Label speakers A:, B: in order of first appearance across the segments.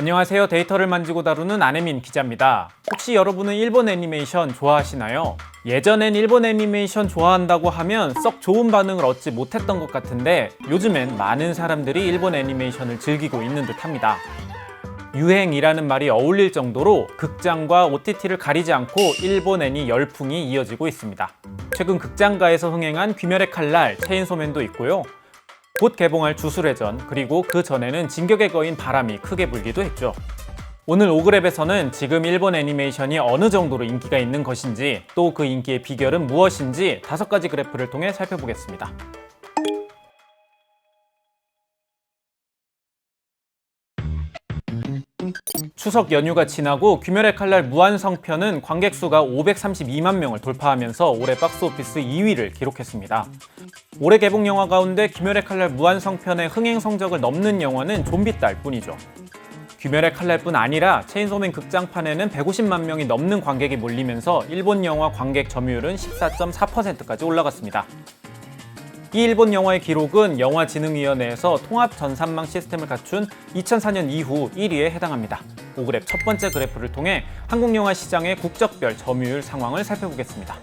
A: 안녕하세요. 데이터를 만지고 다루는 안혜민 기자입니다. 혹시 여러분은 일본 애니메이션 좋아하시나요? 예전엔 일본 애니메이션 좋아한다고 하면 썩 좋은 반응을 얻지 못했던 것 같은데 요즘엔 많은 사람들이 일본 애니메이션을 즐기고 있는 듯합니다. 유행이라는 말이 어울릴 정도로 극장과 OTT를 가리지 않고 일본 애니 열풍이 이어지고 있습니다. 최근 극장가에서 흥행한 귀멸의 칼날, 체인소맨도 있고요. 곧 개봉할 주술회전, 그리고 그 전에는 진격의 거인 바람이 크게 불기도 했죠. 오늘 오그랩에서는 지금 일본 애니메이션이 어느 정도로 인기가 있는 것인지, 또 그 인기의 비결은 무엇인지 5가지 그래프를 통해 살펴보겠습니다. 추석 연휴가 지나고 귀멸의 칼날 무한성편은 관객 수가 532만 명을 돌파하면서 올해 박스오피스 2위를 기록했습니다. 올해 개봉 영화 가운데 귀멸의 칼날 무한성편의 흥행 성적을 넘는 영화는 좀비딸 뿐이죠. 귀멸의 칼날뿐 아니라 체인소맨 극장판에는 150만 명이 넘는 관객이 몰리면서 일본 영화 관객 점유율은 14.4%까지 올라갔습니다. 이 일본 영화의 기록은 영화진흥위원회에서 통합 전산망 시스템을 갖춘 2004년 이후 1위에 해당합니다. 오그랩 첫 번째 그래프를 통해 한국 영화 시장의 국적별 점유율 상황을 살펴보겠습니다.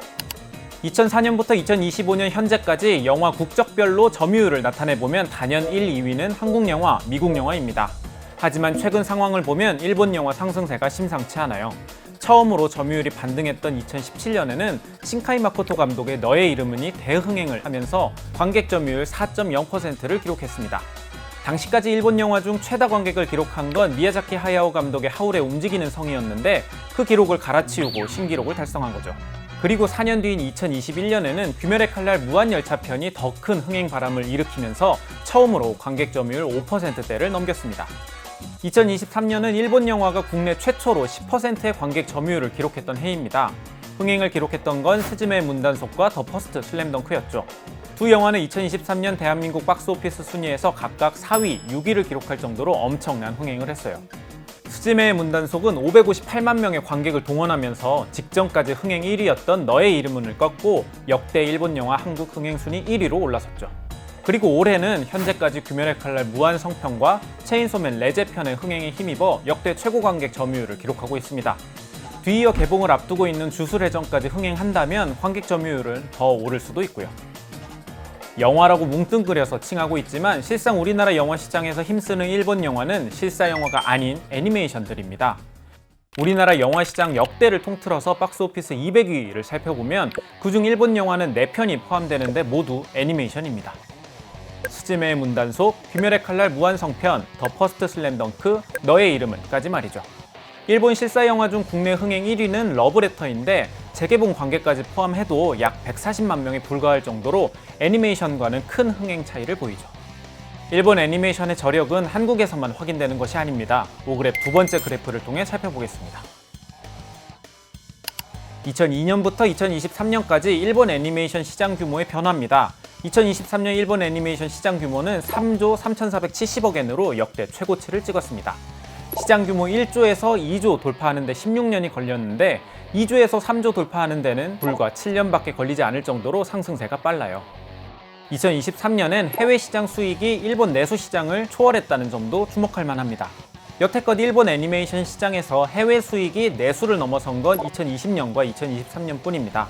A: 2004년부터 2025년 현재까지 영화 국적별로 점유율을 나타내보면 단연 1, 2위는 한국 영화, 미국 영화입니다. 하지만 최근 상황을 보면 일본 영화 상승세가 심상치 않아요. 처음으로 점유율이 반등했던 2017년에는 신카이 마코토 감독의 너의 이름은이 대흥행을 하면서 관객 점유율 4.0%를 기록했습니다. 당시까지 일본 영화 중 최다 관객을 기록한 건 미야자키 하야오 감독의 하울의 움직이는 성이었는데 그 기록을 갈아치우고 신기록을 달성한 거죠. 그리고 4년 뒤인 2021년에는 귀멸의 칼날 무한열차편이 더 큰 흥행 바람을 일으키면서 처음으로 관객 점유율 5%대를 넘겼습니다. 2023년은 일본 영화가 국내 최초로 10%의 관객 점유율을 기록했던 해입니다. 흥행을 기록했던 건 스즈메의 문단속과 더 퍼스트 슬램덩크였죠. 두 영화는 2023년 대한민국 박스오피스 순위에서 각각 4위, 6위를 기록할 정도로 엄청난 흥행을 했어요. 스즈메의 문단속은 558만 명의 관객을 동원하면서 직전까지 흥행 1위였던 너의 이름은을 꺾고 역대 일본 영화 한국 흥행 순위 1위로 올라섰죠. 그리고 올해는 현재까지 귀멸의 칼날 무한성편과 체인소맨 레제편의 흥행에 힘입어 역대 최고 관객 점유율을 기록하고 있습니다. 뒤이어 개봉을 앞두고 있는 주술회전까지 흥행한다면 관객 점유율은 더 오를 수도 있고요. 영화라고 뭉뚱그려서 칭하고 있지만 실상 우리나라 영화 시장에서 힘쓰는 일본 영화는 실사 영화가 아닌 애니메이션들입니다. 우리나라 영화 시장 역대를 통틀어서 박스오피스 200위를 살펴보면 그중 일본 영화는 4편이 포함되는데 모두 애니메이션입니다. 스즈메의 문단속, 귀멸의 칼날 무한성편, 더 퍼스트 슬램덩크, 너의 이름은까지 말이죠. 일본 실사 영화 중 국내 흥행 1위는 러브레터인데 재개봉 관객까지 포함해도 약 140만 명에 불과할 정도로 애니메이션과는 큰 흥행 차이를 보이죠. 일본 애니메이션의 저력은 한국에서만 확인되는 것이 아닙니다. 오그랩 두 번째 그래프를 통해 살펴보겠습니다. 2002년부터 2023년까지 일본 애니메이션 시장 규모의 변화입니다. 2023년 일본 애니메이션 시장 규모는 3조 3,470억 엔으로 역대 최고치를 찍었습니다. 시장 규모 1조에서 2조 돌파하는 데 16년이 걸렸는데 2조에서 3조 돌파하는 데는 불과 7년밖에 걸리지 않을 정도로 상승세가 빨라요. 2023년엔 해외 시장 수익이 일본 내수 시장을 초월했다는 점도 주목할 만합니다. 여태껏 일본 애니메이션 시장에서 해외 수익이 내수를 넘어선 건 2020년과 2023년 뿐입니다.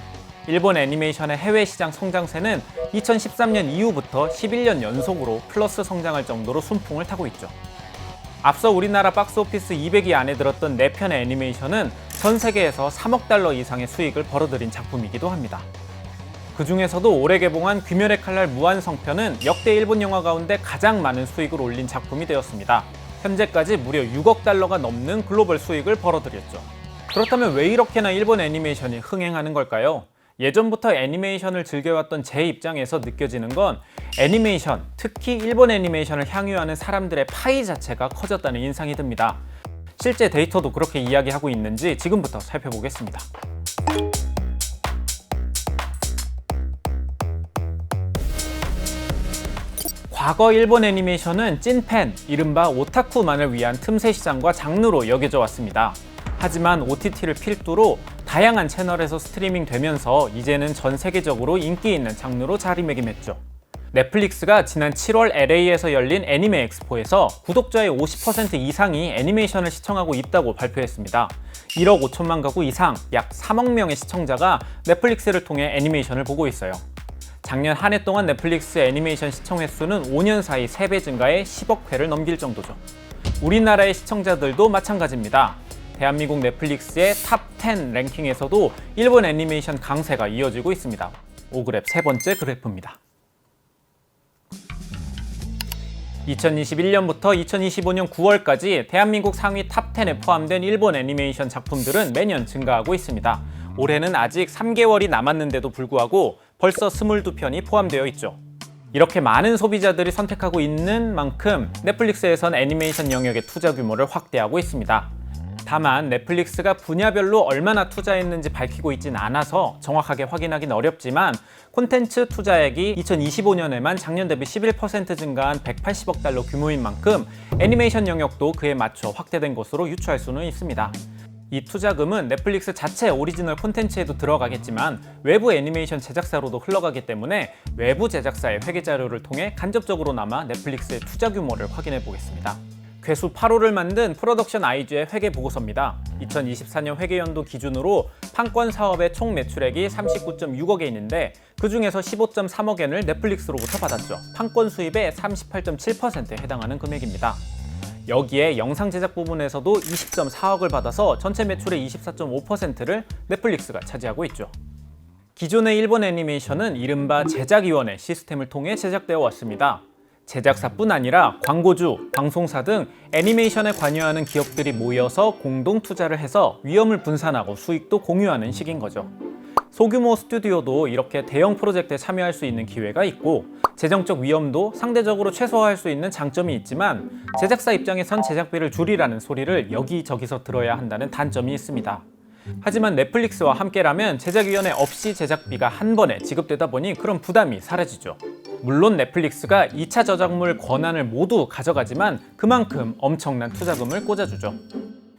A: 일본 애니메이션의 해외 시장 성장세는 2013년 이후부터 11년 연속으로 플러스 성장할 정도로 순풍을 타고 있죠. 앞서 우리나라 박스오피스 200위 안에 들었던 4편의 애니메이션은 전 세계에서 3억 달러 이상의 수익을 벌어들인 작품이기도 합니다. 그 중에서도 올해 개봉한 귀멸의 칼날 무한성편은 역대 일본 영화 가운데 가장 많은 수익을 올린 작품이 되었습니다. 현재까지 무려 6억 달러가 넘는 글로벌 수익을 벌어들였죠. 그렇다면 왜 이렇게나 일본 애니메이션이 흥행하는 걸까요? 예전부터 애니메이션을 즐겨왔던 제 입장에서 느껴지는 건 애니메이션, 특히 일본 애니메이션을 향유하는 사람들의 파이 자체가 커졌다는 인상이 듭니다. 실제 데이터도 그렇게 이야기하고 있는지 지금부터 살펴보겠습니다. 과거 일본 애니메이션은 찐팬, 이른바 오타쿠만을 위한 틈새 시장과 장르로 여겨져 왔습니다. 하지만 OTT를 필두로 다양한 채널에서 스트리밍 되면서 이제는 전 세계적으로 인기 있는 장르로 자리매김했죠. 넷플릭스가 지난 7월 LA에서 열린 애니메 엑스포에서 구독자의 50% 이상이 애니메이션을 시청하고 있다고 발표했습니다. 1억 5천만 가구 이상, 약 3억 명의 시청자가 넷플릭스를 통해 애니메이션을 보고 있어요. 작년 한 해 동안 넷플릭스 애니메이션 시청 횟수는 5년 사이 3배 증가해 10억 회를 넘길 정도죠. 우리나라의 시청자들도 마찬가지입니다. 대한민국 넷플릭스의 탑 10 랭킹에서도 일본 애니메이션 강세가 이어지고 있습니다. 5그랩 세 번째 그래프입니다. 2021년부터 2025년 9월까지 대한민국 상위 탑 10에 포함된 일본 애니메이션 작품들은 매년 증가하고 있습니다. 올해는 아직 3개월이 남았는데도 불구하고 벌써 22편이 포함되어 있죠. 이렇게 많은 소비자들이 선택하고 있는 만큼 넷플릭스에선 애니메이션 영역의 투자 규모를 확대하고 있습니다. 다만 넷플릭스가 분야별로 얼마나 투자했는지 밝히고 있진 않아서 정확하게 확인하기는 어렵지만 콘텐츠 투자액이 2025년에만 작년 대비 11% 증가한 180억 달러 규모인 만큼 애니메이션 영역도 그에 맞춰 확대된 것으로 유추할 수는 있습니다. 이 투자금은 넷플릭스 자체 오리지널 콘텐츠에도 들어가겠지만 외부 애니메이션 제작사로도 흘러가기 때문에 외부 제작사의 회계 자료를 통해 간접적으로나마 넷플릭스의 투자 규모를 확인해 보겠습니다. 괴수 8호를 만든 프로덕션 아이즈의 회계 보고서입니다. 2024년 회계연도 기준으로 판권 사업의 총 매출액이 39.6억엔인데 그 중에서 15.3억엔을 넷플릭스로부터 받았죠. 판권 수입의 38.7%에 해당하는 금액입니다. 여기에 영상 제작 부분에서도 20.4억을 받아서 전체 매출의 24.5%를 넷플릭스가 차지하고 있죠. 기존의 일본 애니메이션은 이른바 제작위원회 시스템을 통해 제작되어 왔습니다. 제작사뿐 아니라 광고주, 방송사 등 애니메이션에 관여하는 기업들이 모여서 공동 투자를 해서 위험을 분산하고 수익도 공유하는 식인 거죠. 소규모 스튜디오도 이렇게 대형 프로젝트에 참여할 수 있는 기회가 있고 재정적 위험도 상대적으로 최소화할 수 있는 장점이 있지만 제작사 입장에선 제작비를 줄이라는 소리를 여기저기서 들어야 한다는 단점이 있습니다. 하지만 넷플릭스와 함께라면 제작위원회 없이 제작비가 한 번에 지급되다 보니 그런 부담이 사라지죠. 물론 넷플릭스가 2차 저작물 권한을 모두 가져가지만 그만큼 엄청난 투자금을 꽂아주죠.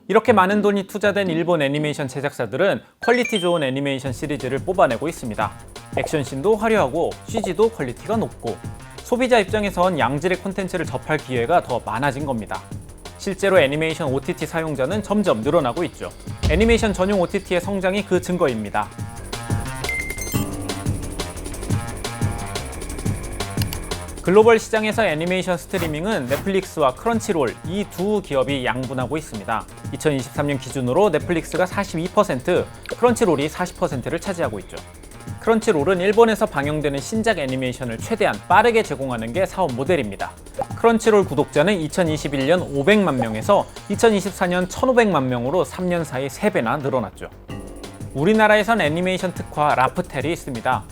A: 이렇게 많은 돈이 투자된 일본 애니메이션 제작사들은 퀄리티 좋은 애니메이션 시리즈를 뽑아내고 있습니다. 액션씬도 화려하고 CG도 퀄리티가 높고 소비자 입장에선 양질의 콘텐츠를 접할 기회가 더 많아진 겁니다. 실제로 애니메이션 OTT 사용자는 점점 늘어나고 있죠. 애니메이션 전용 OTT의 성장이 그 증거입니다. 글로벌 시장에서 애니메이션 스트리밍은 넷플릭스와 크런치롤 이 두 기업이 양분하고 있습니다. 2023년 기준으로 넷플릭스가 42%, 크런치롤이 40%를 차지하고 있죠. 크런치롤은 일본에서 방영되는 신작 애니메이션을 최대한 빠르게 제공하는 게 사업 모델입니다. 크런치롤 구독자는 2021년 500만 명에서 2024년 1,500만 명으로 3년 사이 3배나 늘어났죠. 우리나라에선 애니메이션 특화 라프텔이 있습니다.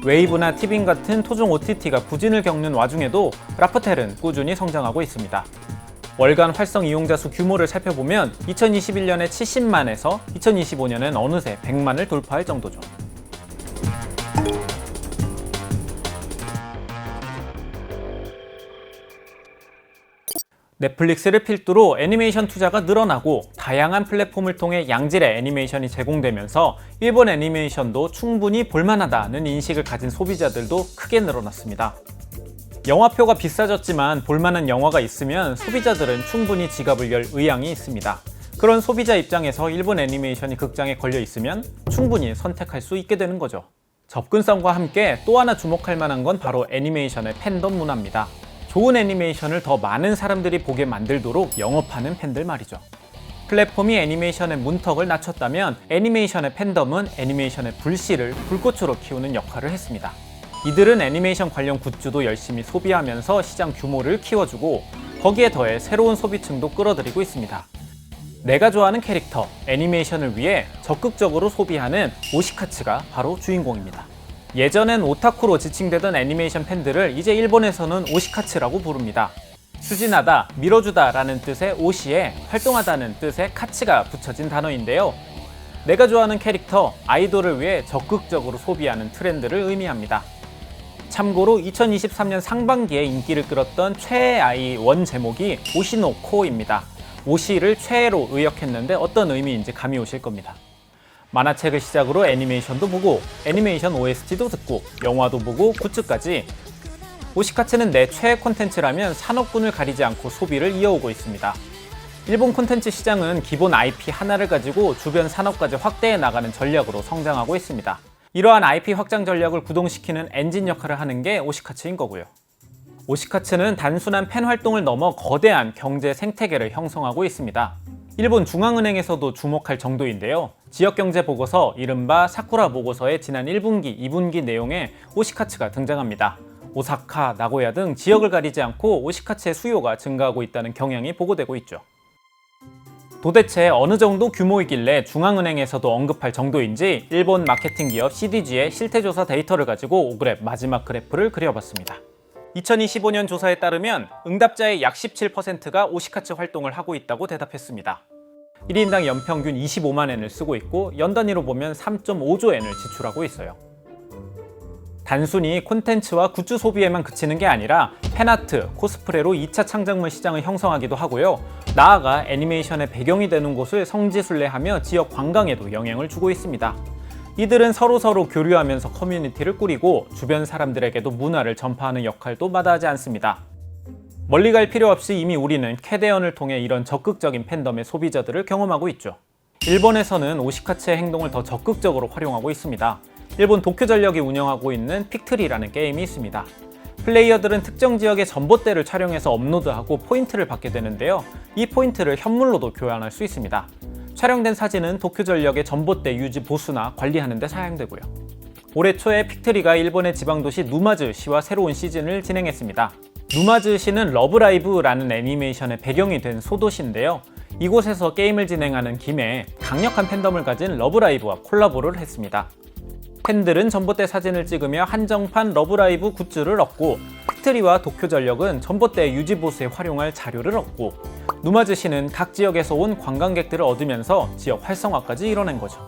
A: 웨이브나 티빙 같은 토종 OTT가 부진을 겪는 와중에도 라프텔은 꾸준히 성장하고 있습니다. 월간 활성 이용자 수 규모를 살펴보면 2021년에 70만에서 2025년엔 어느새 100만을 돌파할 정도죠. 넷플릭스를 필두로 애니메이션 투자가 늘어나고 다양한 플랫폼을 통해 양질의 애니메이션이 제공되면서 일본 애니메이션도 충분히 볼만하다는 인식을 가진 소비자들도 크게 늘어났습니다. 영화표가 비싸졌지만 볼만한 영화가 있으면 소비자들은 충분히 지갑을 열 의향이 있습니다. 그런 소비자 입장에서 일본 애니메이션이 극장에 걸려 있으면 충분히 선택할 수 있게 되는 거죠. 접근성과 함께 또 하나 주목할 만한 건 바로 애니메이션의 팬덤 문화입니다. 좋은 애니메이션을 더 많은 사람들이 보게 만들도록 영업하는 팬들 말이죠. 플랫폼이 애니메이션의 문턱을 낮췄다면 애니메이션의 팬덤은 애니메이션의 불씨를 불꽃으로 키우는 역할을 했습니다. 이들은 애니메이션 관련 굿즈도 열심히 소비하면서 시장 규모를 키워주고 거기에 더해 새로운 소비층도 끌어들이고 있습니다. 내가 좋아하는 캐릭터, 애니메이션을 위해 적극적으로 소비하는 오시카츠가 바로 주인공입니다. 예전엔 오타쿠로 지칭되던 애니메이션 팬들을 이제 일본에서는 오시카츠라고 부릅니다. 추진하다, 밀어주다 라는 뜻의 오시에 활동하다는 뜻의 카츠가 붙여진 단어인데요. 내가 좋아하는 캐릭터, 아이돌을 위해 적극적으로 소비하는 트렌드를 의미합니다. 참고로 2023년 상반기에 인기를 끌었던 최애 아이 원 제목이 오시노코입니다. 오시를 최애로 의역했는데 어떤 의미인지 감이 오실 겁니다. 만화책을 시작으로 애니메이션도 보고 애니메이션 OST도 듣고 영화도 보고 굿즈까지 오시카츠는 내 최애 콘텐츠라면 산업군을 가리지 않고 소비를 이어오고 있습니다. 일본 콘텐츠 시장은 기본 IP 하나를 가지고 주변 산업까지 확대해 나가는 전략으로 성장하고 있습니다. 이러한 IP 확장 전략을 구동시키는 엔진 역할을 하는 게 오시카츠인 거고요. 오시카츠는 단순한 팬 활동을 넘어 거대한 경제 생태계를 형성하고 있습니다. 일본 중앙은행에서도 주목할 정도인데요. 지역경제 보고서 이른바 사쿠라 보고서의 지난 1분기, 2분기 내용에 오시카츠가 등장합니다. 오사카, 나고야 등 지역을 가리지 않고 오시카츠의 수요가 증가하고 있다는 경향이 보고되고 있죠. 도대체 어느 정도 규모이길래 중앙은행에서도 언급할 정도인지 일본 마케팅 기업 CDG의 실태조사 데이터를 가지고 오그랩 마지막 그래프를 그려봤습니다. 2025년 조사에 따르면 응답자의 약 17%가 오시카츠 활동을 하고 있다고 대답했습니다. 1인당 연평균 25만 엔을 쓰고 있고 연 단위로 보면 3.5조 엔을 지출하고 있어요. 단순히 콘텐츠와 굿즈 소비에만 그치는 게 아니라 팬아트, 코스프레로 2차 창작물 시장을 형성하기도 하고요. 나아가 애니메이션의 배경이 되는 곳을 성지순례하며 지역 관광에도 영향을 주고 있습니다. 이들은 서로서로 교류하면서 커뮤니티를 꾸리고 주변 사람들에게도 문화를 전파하는 역할도 마다하지 않습니다. 멀리 갈 필요 없이 이미 우리는 캐대언을 통해 이런 적극적인 팬덤의 소비자들을 경험하고 있죠. 일본에서는 오시카츠의 행동을 더 적극적으로 활용하고 있습니다. 일본 도쿄전력이 운영하고 있는 픽트리라는 게임이 있습니다. 플레이어들은 특정 지역의 전봇대를 촬영해서 업로드하고 포인트를 받게 되는데요. 이 포인트를 현물로도 교환할 수 있습니다. 촬영된 사진은 도쿄전력의 전봇대 유지 보수나 관리하는 데 사용되고요. 올해 초에 픽트리가 일본의 지방도시 누마즈시와 새로운 시즌을 진행했습니다. 누마즈시는 러브라이브라는 애니메이션의 배경이 된 소도시인데요. 이곳에서 게임을 진행하는 김에 강력한 팬덤을 가진 러브라이브와 콜라보를 했습니다. 팬들은 전봇대 사진을 찍으며 한정판 러브라이브 굿즈를 얻고 픽트리와 도쿄전력은 전봇대 유지보수에 활용할 자료를 얻고 누마즈시는 각 지역에서 온 관광객들을 얻으면서 지역 활성화까지 이뤄낸 거죠.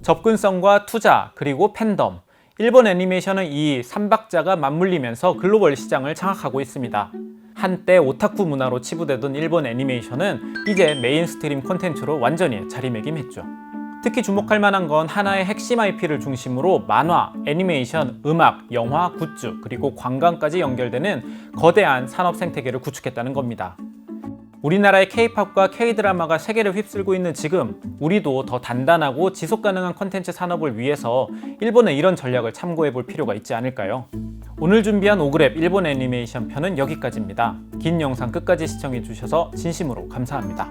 A: 접근성과 투자 그리고 팬덤, 일본 애니메이션은 이 3박자가 맞물리면서 글로벌 시장을 장악하고 있습니다. 한때 오타쿠 문화로 치부되던 일본 애니메이션은 이제 메인스트림 콘텐츠로 완전히 자리매김했죠. 특히 주목할 만한 건 하나의 핵심 IP를 중심으로 만화, 애니메이션, 음악, 영화, 굿즈, 그리고 관광까지 연결되는 거대한 산업 생태계를 구축했다는 겁니다. 우리나라의 K-팝과 K-드라마가 세계를 휩쓸고 있는 지금 우리도 더 단단하고 지속가능한 콘텐츠 산업을 위해서 일본의 이런 전략을 참고해 볼 필요가 있지 않을까요? 오늘 준비한 오그랩 일본 애니메이션 편은 여기까지입니다. 긴 영상 끝까지 시청해 주셔서 진심으로 감사합니다.